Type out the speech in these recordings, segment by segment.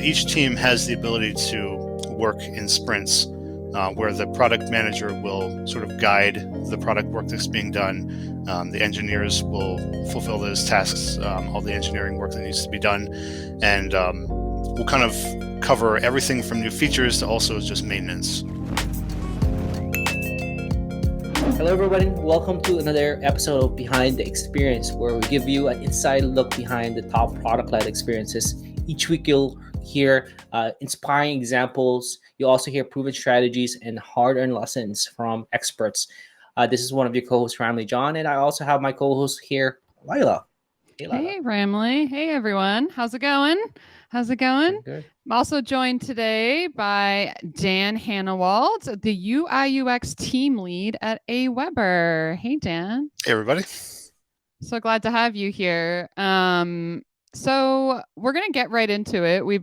Each team has the ability to work in sprints where the product manager will sort of guide the product work that's being done. The engineers will fulfill those tasks, all the engineering work that needs to be done. And we'll kind of cover everything from new features to also just maintenance. Hello, everybody. Welcome to another episode of Behind the Experience, where we give you an inside look behind the top product-led experiences. Each week, you'll hear inspiring examples. You'll also hear proven strategies and hard-earned lessons from experts. This is one of your co-hosts, Ramley John, and I also have my co-host here, Lila. Hey, Lila. Hey, Ramley. Hey, everyone. How's it going? Good. I'm also joined today by Dan Hanawalt, the UI UX team lead at AWeber. Hey, Dan. Hey, everybody. So glad to have you here. So we're going to get right into it. We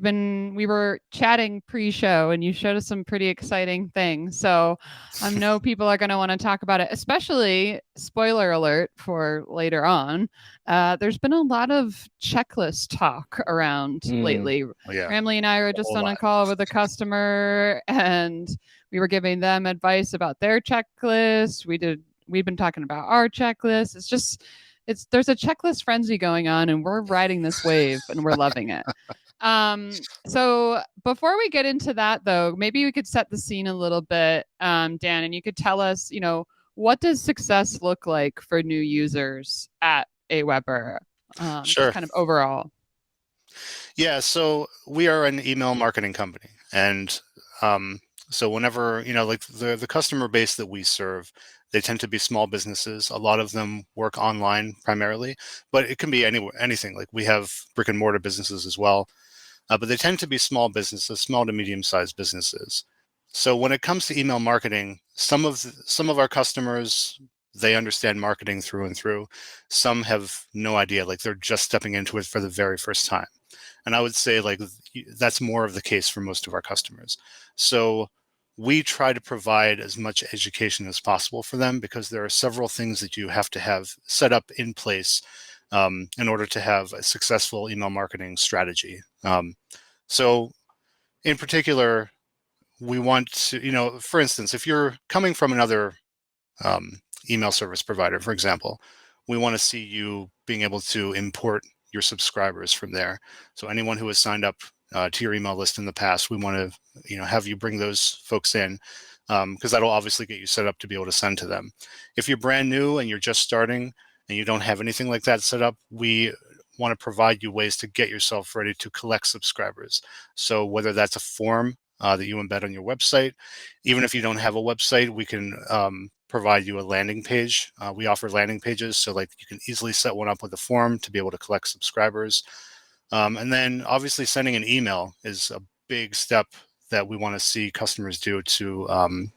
were chatting pre-show and you showed us some pretty exciting things. So I know people are going to want to talk about it, especially, spoiler alert for later on. There's been a lot of checklist talk around lately. Yeah. Ramley and I were just on a call with a customer and we were giving them advice about their checklist. We've been talking about our checklist. There's a checklist frenzy going on and we're riding this wave and we're loving it. So before we get into that though, maybe we could set the scene a little bit, Dan, and you could tell us, what does success look like for new users at AWeber? Sure. Kind of overall. Yeah, so we are an email marketing company. And so whenever, like the customer base that we serve, they tend to be small businesses. A lot of them work online primarily, but it can be anything. Like we have brick and mortar businesses as well, but they tend to be small businesses, small to medium-sized businesses. So when it comes to email marketing, some of our customers, they understand marketing through and through. Some have no idea, like they're just stepping into it for the very first time. And I would say like that's more of the case for most of our customers. So we try to provide as much education as possible for them because there are several things that you have to have set up in place in order to have a successful email marketing strategy. So in particular, we want to, for instance, if you're coming from another email service provider, for example, we want to see you being able to import your subscribers from there. So anyone who has signed up to your email list in the past, we want to have you bring those folks in because that'll obviously get you set up to be able to send to them. If you're brand new and you're just starting and you don't have anything like that set up, we want to provide you ways to get yourself ready to collect subscribers. So whether that's a form that you embed on your website, even if you don't have a website, we can provide you a landing page. We offer landing pages, so like you can easily set one up with a form to be able to collect subscribers. And then obviously sending an email is a big step that we want to see customers do to,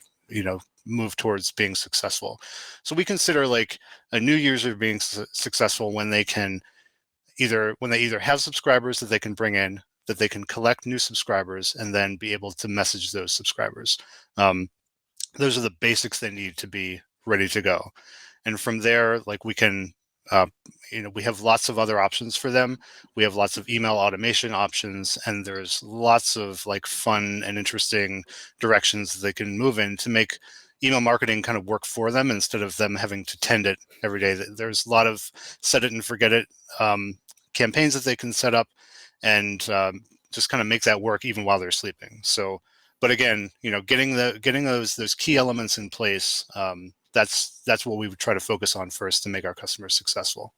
move towards being successful. So we consider like a new user being successful when they either have subscribers that they can bring in, that they can collect new subscribers, and then be able to message those subscribers. Those are the basics they need to be ready to go. And from there, like we can, we have lots of other options for them. We have lots of email automation options, and there's lots of like fun and interesting directions that they can move in to make email marketing kind of work for them instead of them having to tend it every day. There's a lot of set it and forget it campaigns that they can set up and just kind of make that work even while they're sleeping. So, but again, getting those key elements in place, that's what we would try to focus on first to make our customers successful.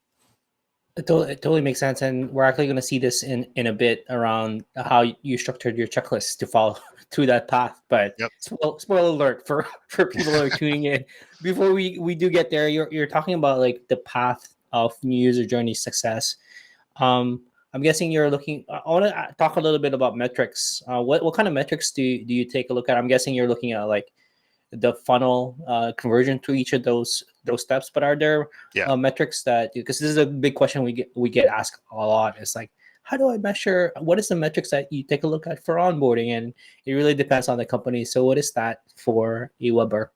It totally makes sense, and we're actually going to see this in a bit around how you structured your checklist to follow through that path. But yep. Spoiler alert for people who are tuning in. Before we do get there, you're talking about like the path of new user journey success. I'm guessing you're looking. I want to talk a little bit about metrics. What kind of metrics do you take a look at? I'm guessing you're looking at like the funnel conversion to each of those steps. But are there metrics that, because this is a big question we get asked a lot. It's like, how do I measure? What is the metrics that you take a look at for onboarding? And it really depends on the company. So what is that for AWeber?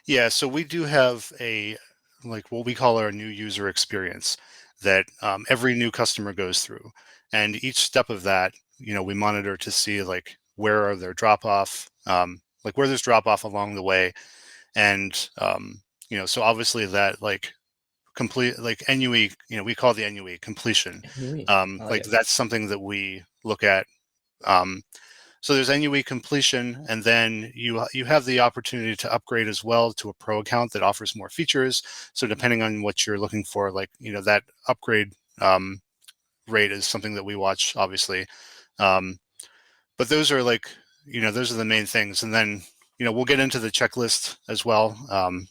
Yeah, so we do have what we call our new user experience that every new customer goes through. And each step of that we monitor to see like where are there drop off, like where there's drop off along the way. And so obviously that like complete like NUE, we call the NUE completion. Like Yeah. that's something that we look at. So there's NUE completion, and then you have the opportunity to upgrade as well to a pro account that offers more features. So depending on what you're looking for, like that upgrade rate is something that we watch, obviously. But those are like those are the main things, and then we'll get into the checklist as well,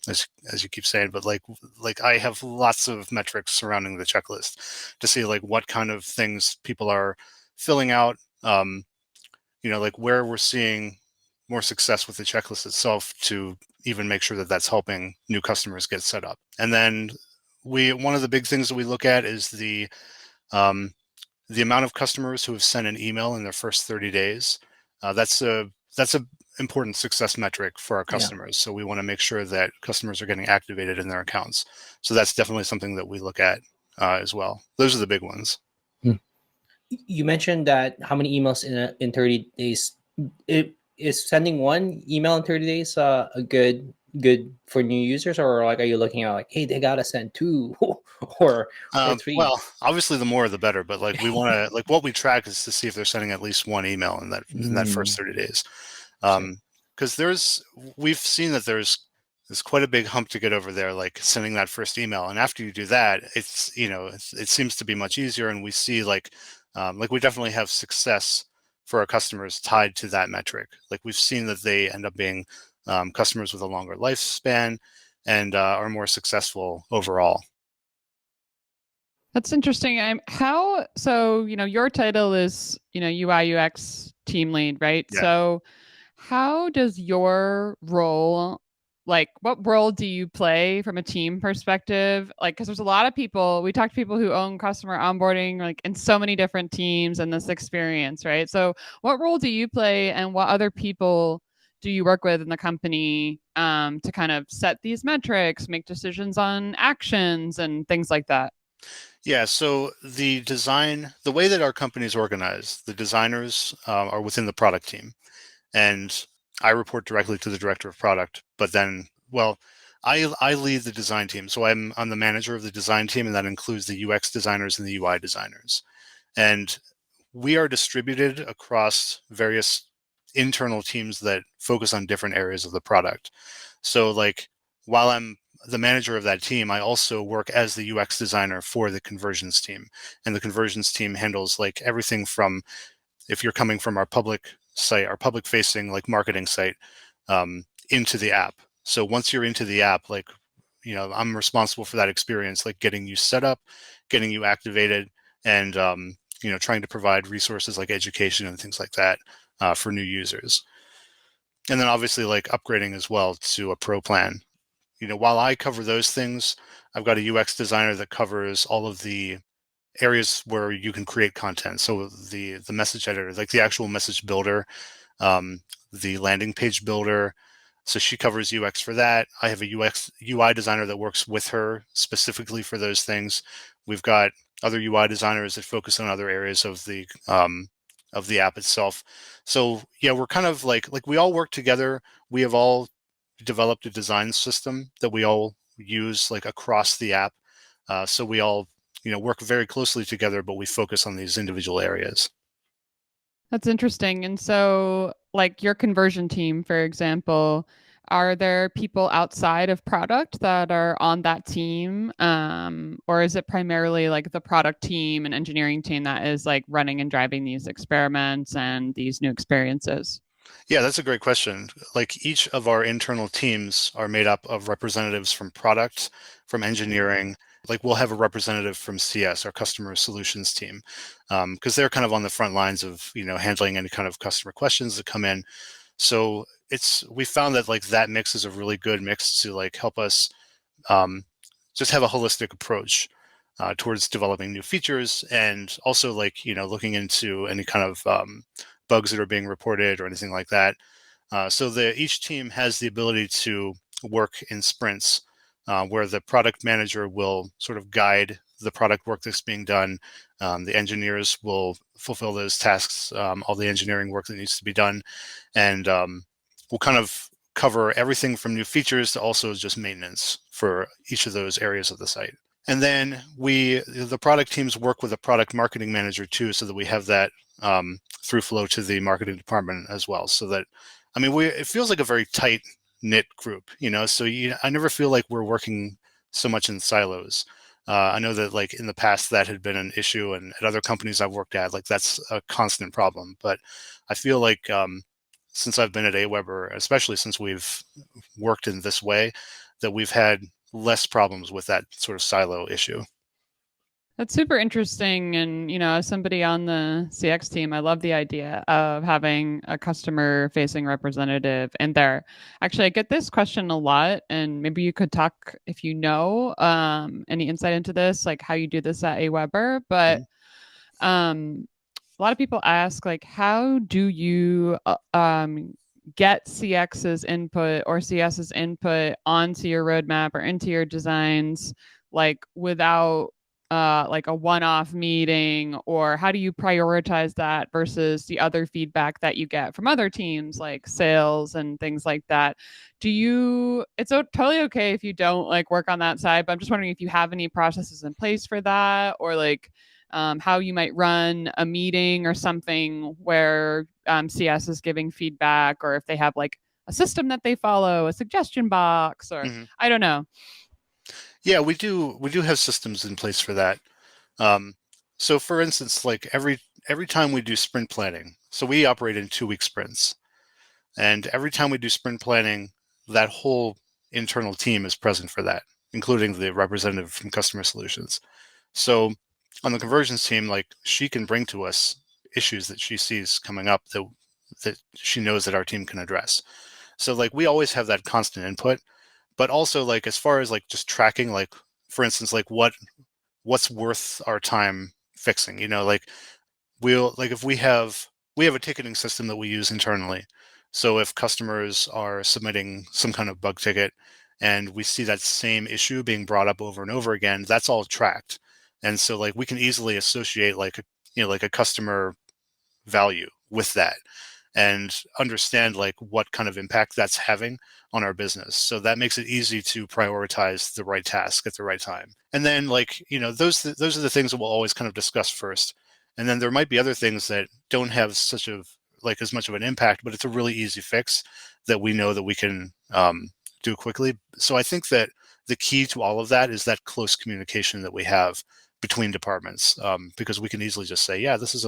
as you keep saying. But like I have lots of metrics surrounding the checklist to see like what kind of things people are filling out. Like where we're seeing more success with the checklist itself to even make sure that that's helping new customers get set up. And then one of the big things that we look at is the amount of customers who have sent an email in their first 30 days. That's a important success metric for our customers. So we want to make sure that customers are getting activated in their accounts. So that's definitely something that we look at as well. Those are the big ones. You mentioned that how many emails in 30 days? Is sending one email in 30 days a good for new users, or like are you looking at like, hey, they gotta send two or three? Well, obviously the more the better, but like we want to like what we track is to see if they're sending at least one email in that first 30 days. Because we've seen that there's quite a big hump to get over there, like sending that first email. And after you do that, it's it seems to be much easier. And we see like we definitely have success for our customers tied to that metric. Like we've seen that they end up being customers with a longer lifespan and are more successful overall. That's interesting. Your title is, UI UX team lead, right? Yeah. So how does your role, like what role do you play from a team perspective? Like, because there's a lot of people, we talk to people who own customer onboarding, like in so many different teams and this experience, right? So what role do you play and what other people do you work with in the company to kind of set these metrics, make decisions on actions and things like that? Yeah, so the way that our company is organized, the designers are within the product team, and I report directly to the director of product. But then, well, I lead the design team, so I'm the manager of the design team, and that includes the UX designers and the UI designers. And we are distributed across various internal teams that focus on different areas of the product. So, like, while I'm the manager of that team, I also work as the UX designer for the conversions team. And the conversions team handles like everything from if you're coming from our public site, our public facing like marketing site, into the app. So once you're into the app, like, I'm responsible for that experience, like getting you set up, getting you activated, and, trying to provide resources like education and things like that for new users. And then obviously like upgrading as well to a pro plan. While I cover those things, I've got a UX designer that covers all of the areas where you can create content. So the message editor, like the actual message builder, the landing page builder. So she covers UX for that. I have a UI designer that works with her specifically for those things. We've got other UI designers that focus on other areas of the app itself. So yeah, we're kind of like we all work together. We have all developed a design system that we all use like across the app. So we all, work very closely together, but we focus on these individual areas. That's interesting. And so, like your conversion team, for example, are there people outside of product that are on that team? Or is it primarily like the product team and engineering team that is like running and driving these experiments and these new experiences? Yeah, that's a great question. Like each of our internal teams are made up of representatives from product, from engineering. Like we'll have a representative from CS, our customer solutions team, because they're kind of on the front lines of handling any kind of customer questions that come in. So we found that like that mix is a really good mix to like help us just have a holistic approach towards developing new features, and also like looking into any kind of bugs that are being reported or anything like that. So each team has the ability to work in sprints where the product manager will sort of guide the product work that's being done. The engineers will fulfill those tasks, all the engineering work that needs to be done, and we'll kind of cover everything from new features to also just maintenance for each of those areas of the site. And then the product teams work with a product marketing manager too, so that we have that through flow to the marketing department as well. So that, I mean, it feels like a very tight knit group, so I never feel like we're working so much in silos. I know that like in the past that had been an issue, and at other companies I've worked at, like that's a constant problem. But I feel like since I've been at AWeber, especially since we've worked in this way, that we've had less problems with that sort of silo issue. That's super interesting. And, as somebody on the CX team, I love the idea of having a customer facing representative in there. Actually, I get this question a lot, and maybe you could talk, if you know, any insight into this, like how you do this at AWeber. But a lot of people ask, like, how do you get CX's input or CS's input onto your roadmap or into your designs, like without like a one-off meeting? Or how do you prioritize that versus the other feedback that you get from other teams like sales and things like that? It's totally okay if you don't like work on that side, but I'm just wondering if you have any processes in place for that, or like how you might run a meeting or something where CS is giving feedback, or if they have like a system that they follow, a suggestion box, or I don't know. Yeah, we do have systems in place for that. So for instance, like every time we do sprint planning, so we operate in 2-week sprints, and every time we do sprint planning, that whole internal team is present for that, including the representative from customer solutions. So on the conversions team, like she can bring to us issues that she sees coming up that she knows that our team can address. So like we always have that constant input, but also like as far as like just tracking, like for instance, like what's worth our time fixing, like if we have a ticketing system that we use internally. So if customers are submitting some kind of bug ticket and we see that same issue being brought up over and over again, that's all tracked. And so like we can easily associate like a customer value with that and understand like what kind of impact that's having on our business. So that makes it easy to prioritize the right task at the right time. And then like, those are the things that we'll always kind of discuss first. And then there might be other things that don't have as much of an impact, but it's a really easy fix that we know that we can do quickly. So I think that the key to all of that is that close communication that we have between departments, because we can easily just say, yeah, this is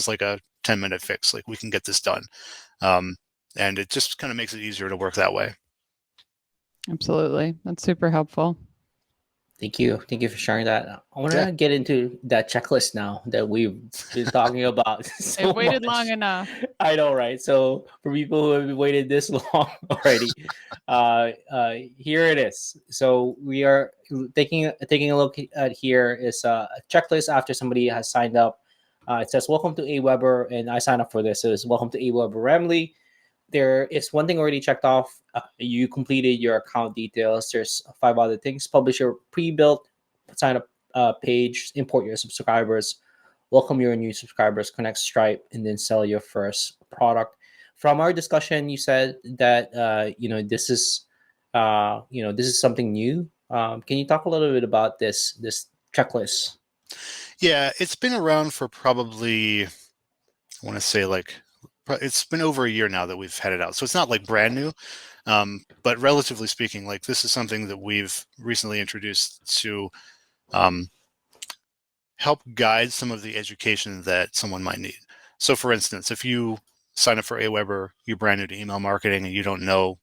like a 10-minute fix. Like we can get this done. And it just kind of makes it easier to work that way. Absolutely. That's super helpful. Thank you for sharing that. I want to get into that checklist now that we've been talking about. They've waited long enough. I know, right? So for people who have waited this long already, here it is. So we are taking a look at here is a checklist after somebody has signed up. It says, welcome to AWeber, and I signed up for this. So it's welcome to AWeber Remly. There is one thing already checked off. You completed your account details. There's 5 other things. Publish your pre-built sign up page, import your subscribers, welcome your new subscribers, connect Stripe, and then sell your first product. From our discussion, you said that this is something new. Can you talk a little bit about this checklist? Yeah, it's been around for probably, I want to say like, it's been over a year now that we've had it out. So it's not like brand new, but relatively speaking, like this is something that we've recently introduced to help guide some of the education that someone might need. So for instance, if you sign up for AWeber, you're brand new to email marketing and you don't know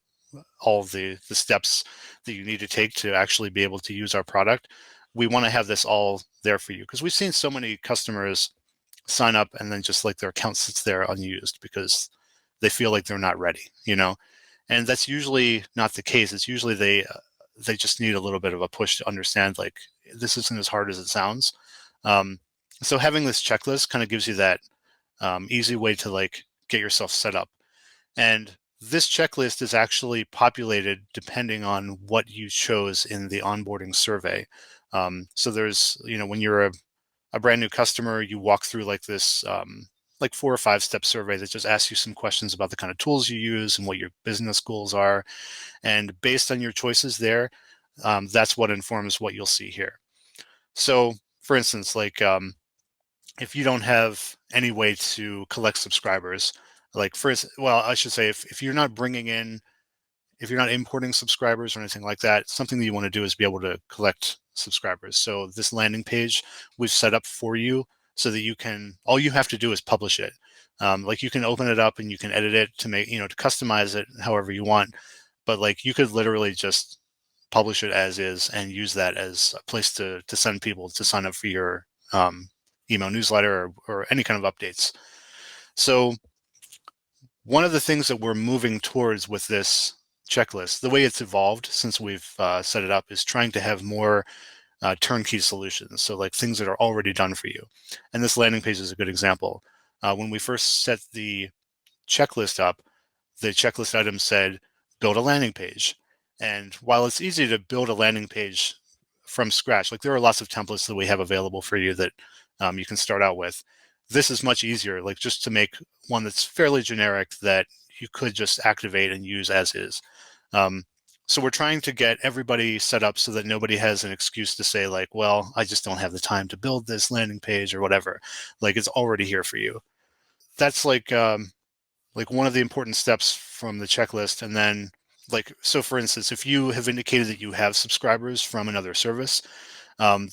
all the steps that you need to take to actually be able to use our product, we want to have this all there for you, because we've seen so many customers sign up and then just like their account sits there unused because they feel like they're not ready, and that's usually not the case. It's usually they just need a little bit of a push to understand like this isn't as hard as it sounds. So having this checklist kind of gives you that easy way to like get yourself set up. And this checklist is actually populated depending on what you chose in the onboarding survey. So there's, when you're a brand new customer, you walk through like this, like 4 or 5 step survey that just asks you some questions about the kind of tools you use and what your business goals are. And based on your choices there, that's what informs what you'll see here. So for instance, like if you don't have any way to collect subscribers, like I should say, if you're not if you're not importing subscribers or anything like that, something that you want to do is be able to collect subscribers. So this landing page we've set up for you so that all you have to do is publish it. Like you can open it up and you can edit it to make, to customize it however you want. But like you could literally just publish it as is and use that as a place to send people to sign up for your email newsletter or any kind of updates. So one of the things that we're moving towards with this checklist, the way it's evolved since we've set it up, is trying to have more turnkey solutions. So like things that are already done for you. And this landing page is a good example. When we first set the checklist up, the checklist item said, build a landing page. And while it's easy to build a landing page from scratch, like there are lots of templates that we have available for you that you can start out with. This is much easier, like just to make one that's fairly generic that you could just activate and use as is. So we're trying to get everybody set up so that nobody has an excuse to say like, well, I just don't have the time to build this landing page or whatever. Like it's already here for you. That's like one of the important steps from the checklist. And then so for instance, if you have indicated that you have subscribers from another service,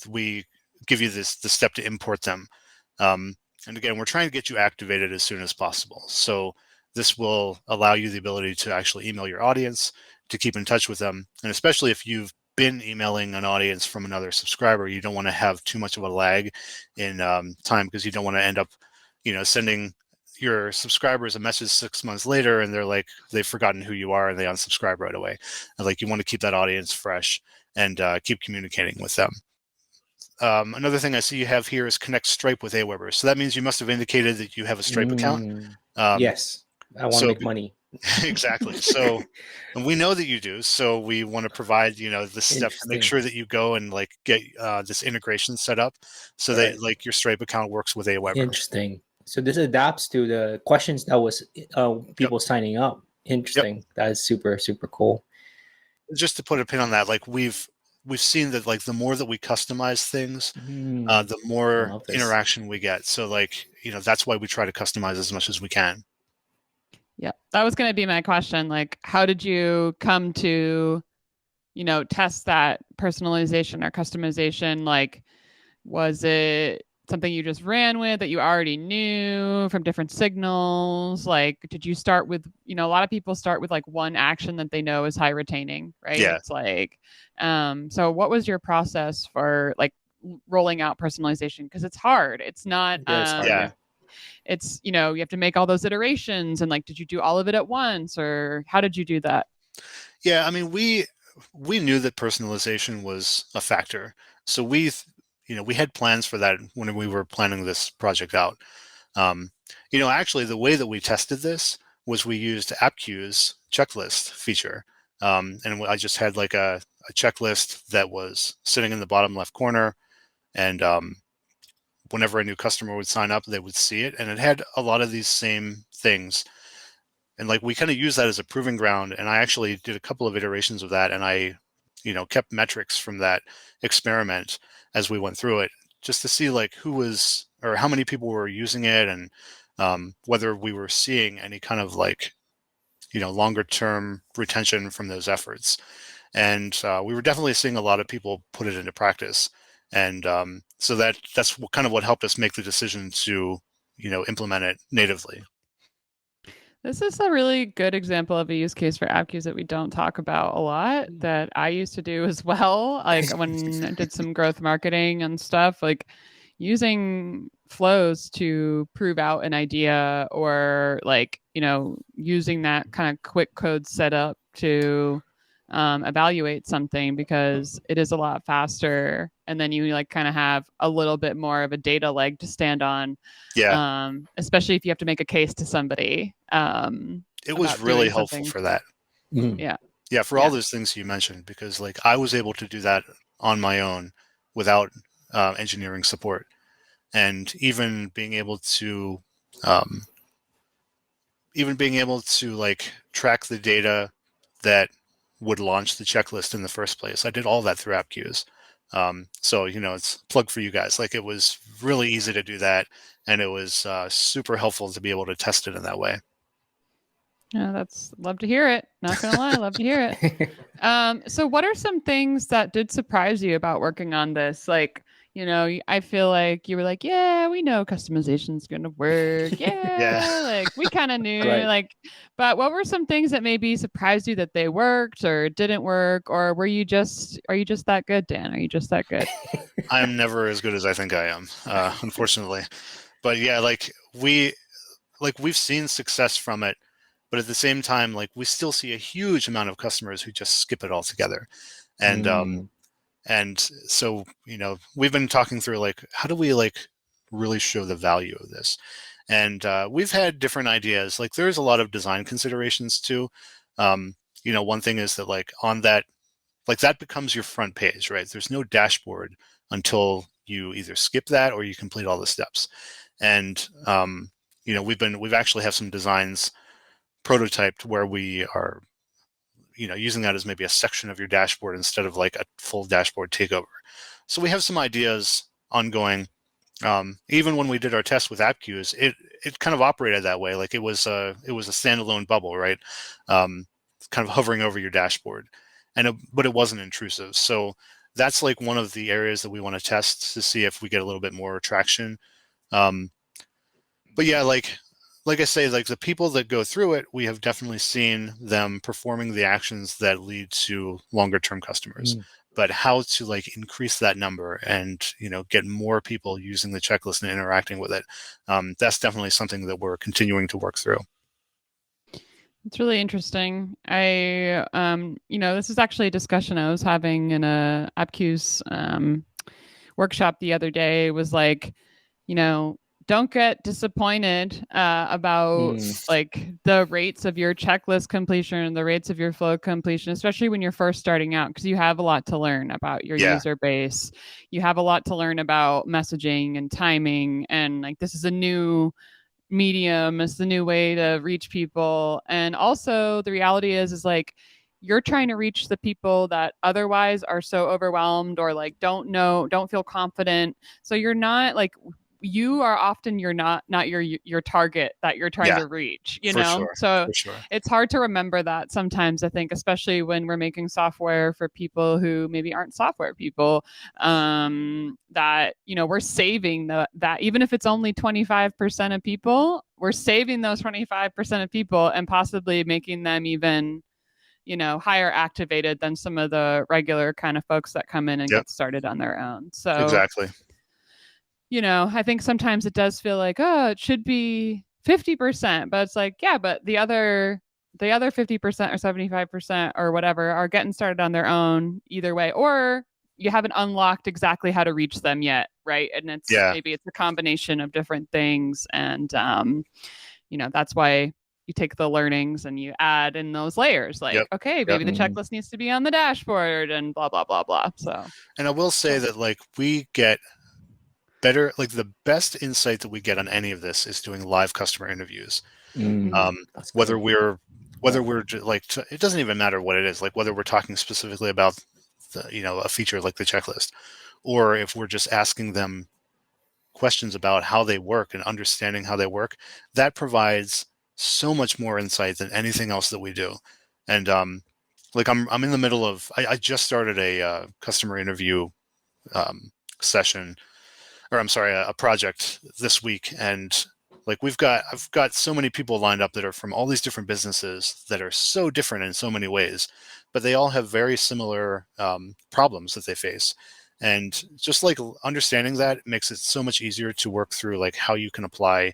we give you the step to import them. And again, we're trying to get you activated as soon as possible. So this will allow you the ability to actually email your audience, to keep in touch with them. And especially if you've been emailing an audience from another subscriber, you don't want to have too much of a lag in time, because you don't want to end up, sending your subscribers a message 6 months later and they're like, they've forgotten who you are and they unsubscribe right away. And like you want to keep that audience fresh and keep communicating with them. Another thing I see you have here is connect Stripe with AWeber. So that means you must have indicated that you have a Stripe account. Yes, I want to make money. Exactly. So, and we know that you do. So we want to provide, this step to make sure that you go and like get this integration set up so that like your Stripe account works with AWeber. Interesting. So this adapts to the questions that was people signing up. Interesting. That is super, super cool. Just to put a pin on that, like we've seen that like the more that we customize things, the more interaction we get. So like, that's why we try to customize as much as we can. Yeah, that was going to be my question. Like, how did you come to, test that personalization or customization? Like, was it something you just ran with that you already knew from different signals? Like, did you start with, a lot of people start with like one action that they know is high retaining, right? Yeah. It's like, so what was your process for like rolling out personalization? Because it's hard. It's not, it's, you have to make all those iterations, and like, did you do all of it at once, or how did you do that? Yeah. I mean, we knew that personalization was a factor. So we had plans for that when we were planning this project out. Actually the way that we tested this was we used AppQ's checklist feature. And I just had like a checklist that was sitting in the bottom left corner. And whenever a new customer would sign up, they would see it. And it had a lot of these same things. And like we kind of used that as a proving ground. And I actually did a couple of iterations of that. And I, kept metrics from that experiment as we went through it, just to see like who was, or how many people were using it, and whether we were seeing any kind of like, longer term retention from those efforts. And we were definitely seeing a lot of people put it into practice. And so that's kind of what helped us make the decision to, implement it natively. This is a really good example of a use case for AppQs that we don't talk about a lot, that I used to do as well. Like when I did some growth marketing and stuff, like using flows to prove out an idea, or like, using that kind of quick code setup to evaluate something, because it is a lot faster. And then you like kind of have a little bit more of a data leg to stand on. Yeah. Especially if you have to make a case to somebody. It was really helpful for that. Mm-hmm. Yeah. Yeah. For all those things you mentioned, because like I was able to do that on my own without engineering support. And even being able to like track the data that would launch the checklist in the first place. I did all that through AppQues. So, it's a plug for you guys. Like, it was really easy to do that, and it was super helpful to be able to test it in that way. Yeah, that's love to hear it. Not gonna lie, love to hear it. So what are some things that did surprise you about working on this? Like, I feel like you were like, yeah, we know customization's gonna work. Yeah, like we kind of knew, Right. like, but what were some things that maybe surprised you that they worked or didn't work, or are you just that good, Dan? Are you just that good? I'm never as good as I think I am, unfortunately. But yeah, we've seen success from it. But at the same time, like, we still see a huge amount of customers who just skip it altogether. And and so, we've been talking through, like, how do we really show the value of this? And we've had different ideas. Like, there's a lot of design considerations too. One thing is that, like, on that, like, that becomes your front page, right? There's no dashboard until you either skip that or you complete all the steps. And we've actually have some designs prototyped where we are using that as maybe a section of your dashboard instead of like a full dashboard takeover. So we have some ideas ongoing. Even when we did our test with AppQues, it kind of operated that way. Like, it was a standalone bubble, right? Kind of hovering over your dashboard, but it wasn't intrusive. So that's like one of the areas that we want to test to see if we get a little bit more traction. But yeah, like I say, like, the people that go through it, we have definitely seen them performing the actions that lead to longer term customers. But how to like increase that number and get more people using the checklist and interacting with it, that's definitely something that we're continuing to work through. It's really interesting. This is actually a discussion I was having in a AppQues workshop the other day. It was like, don't get disappointed about like the rates of your checklist completion, the rates of your flow completion, especially when you're first starting out, because you have a lot to learn about your user base. You have a lot to learn about messaging and timing, and like, this is a new medium, it's the new way to reach people. And also the reality is like, you're trying to reach the people that otherwise are so overwhelmed or like don't feel confident. So you're not like, you are often you're not your target that you're trying to reach, Sure. So For sure. it's hard to remember that sometimes, I think, especially when we're making software for people who maybe aren't software people, that we're saving that even if it's only 25% of people, we're saving those 25% of people and possibly making them even higher activated than some of the regular kind of folks that come in and get started on their own. So exactly. I think sometimes it does feel like, oh, it should be 50%, but it's like, yeah, but the other 50% or 75% or whatever are getting started on their own either way, or you haven't unlocked exactly how to reach them yet, right? And maybe it's a combination of different things, and that's why you take the learnings and you add in those layers, like, okay, maybe the checklist needs to be on the dashboard and blah blah blah blah. So, and I will say that, like, we get better, like, the best insight that we get on any of this is doing live customer interviews. Whether we're like, it doesn't even matter what it is, like whether we're talking specifically about a feature like the checklist, or if we're just asking them questions about how they work and understanding how they work, that provides so much more insight than anything else that we do. And like, I'm in the middle of, I just started a customer interview session, or I'm sorry, a project this week. And like, I've got so many people lined up that are from all these different businesses that are so different in so many ways, but they all have very similar problems that they face. And just like understanding that makes it so much easier to work through, like, how you can apply,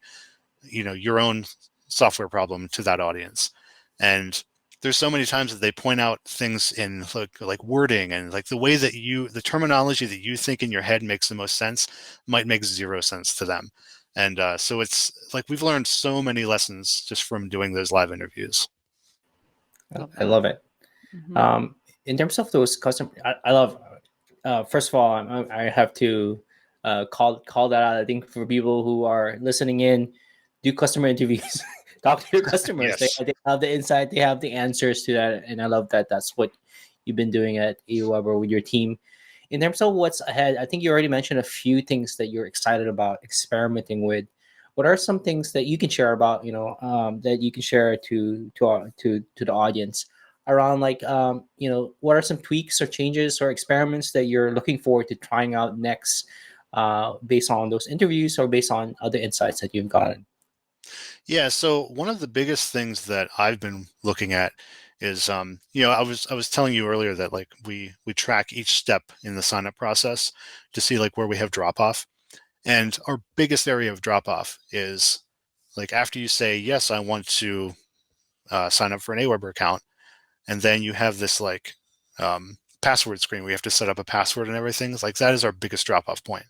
your own software problem to that audience. And there's so many times that they point out things in like wording, and like the way that the terminology that you think in your head makes the most sense might make zero sense to them. And so it's like, we've learned so many lessons just from doing those live interviews. I love it. In terms of those custom, I love first of all, I have to call that out. I think for people who are listening in, do customer interviews, talk to your customers. Yes. They have the insight, they have the answers to that, and I love that. That's what you've been doing at AWeber with your team. In terms of what's ahead, I think you already mentioned a few things that you're excited about experimenting with. What are some things that you can share about, that you can share to the audience around, like, what are some tweaks or changes or experiments that you're looking forward to trying out next, based on those interviews or based on other insights that you've gotten? Yeah, so one of the biggest things that I've been looking at is, I was telling you earlier that like we track each step in the sign up process to see like where we have drop off. And our biggest area of drop off is like after you say, yes, I want to sign up for an AWeber account, and then you have this like password screen where you have to set up a password and everything. It's like that is our biggest drop off point.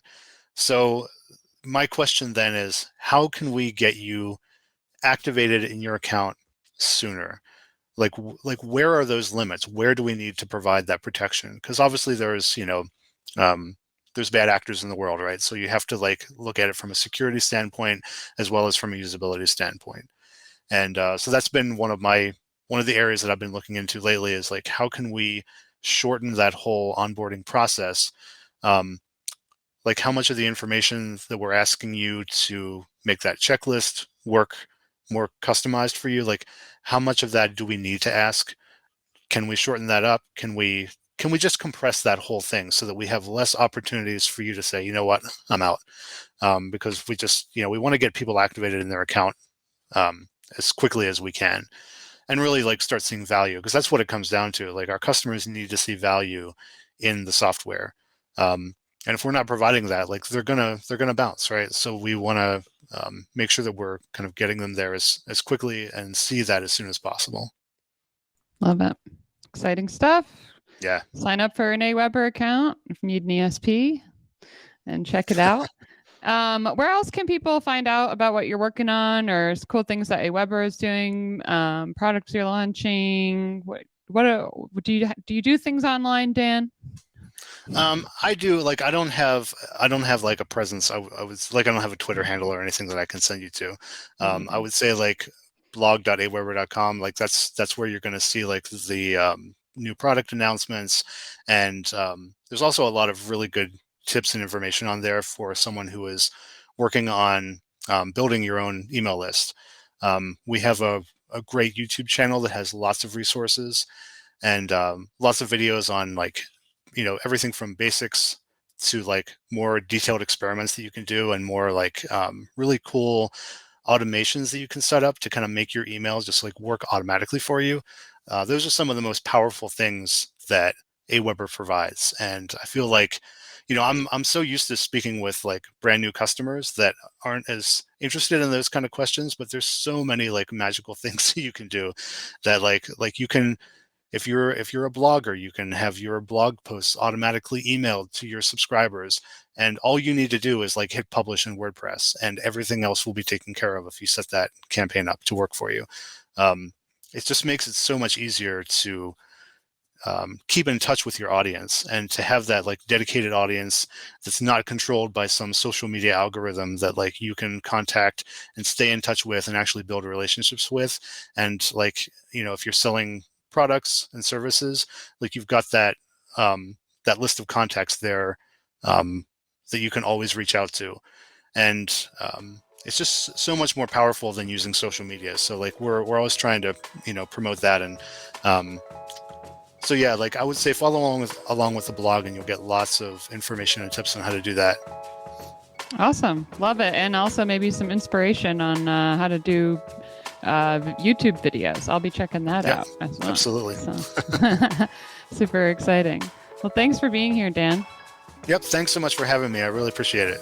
So my question then is, how can we get you activated in your account sooner? Like where are those limits? Where do we need to provide that protection? Because obviously um, there's bad actors in the world, right? So you have to like look at it from a security standpoint as well as from a usability standpoint. And so that's been one of the areas that I've been looking into lately is like how can we shorten that whole onboarding process? Like how much of the information that we're asking you to make that checklist work more customized for you, like how much of that do we need to ask? Can we shorten that up? Can we just compress that whole thing so that we have less opportunities for you to say, you know what, I'm out? Because we just, we want to get people activated in their account as quickly as we can and really like start seeing value, because that's what it comes down to. Like our customers need to see value in the software. And if we're not providing that, like they're gonna bounce, right? So we want to make sure that we're kind of getting them there as quickly and see that as soon as possible. Love it. Exciting stuff. Yeah. Sign up for an AWeber account if you need an ESP and check it out. Where else can people find out about what you're working on or cool things that AWeber is doing, products you're launching? What do you do things online, Dan? I do. Like I don't have like a presence. I was like I don't have a Twitter handle or anything that I can send you to. I would say like blog.aweber.com. Like that's where you're going to see like the new product announcements, and there's also a lot of really good tips and information on there for someone who is working on building your own email list. We have a great YouTube channel that has lots of resources and lots of videos on like everything from basics to like more detailed experiments that you can do and more like really cool automations that you can set up to kind of make your emails just like work automatically for you. Those are some of the most powerful things that AWeber provides. And I feel like, I'm so used to speaking with like brand new customers that aren't as interested in those kind of questions, but there's so many like magical things that you can do that like you can, if you're a blogger, you can have your blog posts automatically emailed to your subscribers, and all you need to do is like hit publish in WordPress, and everything else will be taken care of if you set that campaign up to work for you. It just makes it so much easier to keep in touch with your audience and to have that like dedicated audience that's not controlled by some social media algorithm that like you can contact and stay in touch with and actually build relationships with. And like, if you're selling products and services, like you've got that that list of contacts there that you can always reach out to, and it's just so much more powerful than using social media. So like we're always trying to promote that, and so yeah, like I would say follow along with the blog, and you'll get lots of information and tips on how to do that. Awesome, love it, and also maybe some inspiration on how to do YouTube videos. I'll be checking that out as well. Absolutely. So, super exciting. Well, thanks for being here, Dan. Yep. Thanks so much for having me. I really appreciate it.